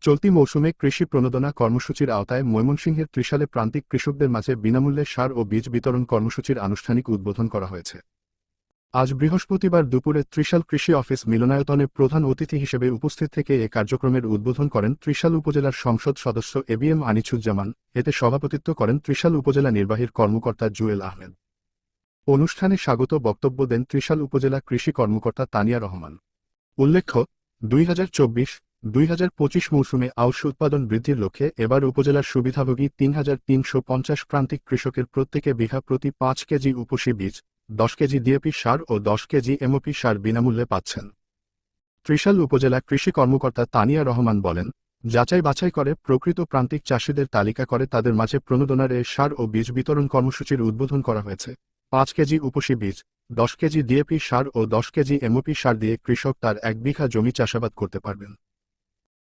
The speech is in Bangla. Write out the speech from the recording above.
চলতি মৌসুমে কৃষি প্রণোদনা কর্মসূচির আওতায় ময়মনসিংহের ত্রিশালে প্রান্তিক কৃষকদের মাঝে বিনামূল্যে সার ও বীজ বিতরণ কর্মসূচির আনুষ্ঠানিক উদ্বোধন করা হয়েছে। আজ বৃহস্পতিবার দুপুরে ত্রিশাল কৃষি অফিস মিলনায়তনে প্রধান অতিথি হিসেবে উপস্থিত থেকে এ কার্যক্রমের উদ্বোধন করেন ত্রিশাল উপজেলার সংসদ সদস্য এবিএম আনিছুজ্জামান। এতে সভাপতিত্ব করেন ত্রিশাল উপজেলা নির্বাহীর কর্মকর্তা জুয়েল আহমেদ। অনুষ্ঠানে স্বাগত বক্তব্য দেন ত্রিশাল উপজেলা কৃষি কর্মকর্তা তানিয়া রহমান। উল্লেখ্য, 2024-2025 মৌসুমে আউশ উৎপাদন বৃদ্ধির লক্ষ্যে এবার উপজেলার সুবিধাভোগী ৩,৩৫০ প্রান্তিক কৃষকের প্রত্যেকে বিঘা প্রতি ৫ কেজি উপসি বীজ, ১০ কেজি ডিএপি সার ও ১০ কেজি এমওপি সার বিনামূল্যে পাচ্ছেন। ত্রিশাল উপজেলা কৃষি কর্মকর্তা তানিয়া রহমান বলেন, যাচাই বাছাই করে প্রকৃত প্রান্তিক চাষিদের তালিকা করে তাদের মাঝে প্রণোদনার সার ও বীজ বিতরণ কর্মসূচির উদ্বোধন করা হয়েছে। ৫ কেজি উপসি বীজ, ১০ কেজি ডিএপি সার ও ১০ কেজি এমওপি সার দিয়ে কৃষক তার ১ বিঘা জমি চাষাবাদ করতে পারবেন।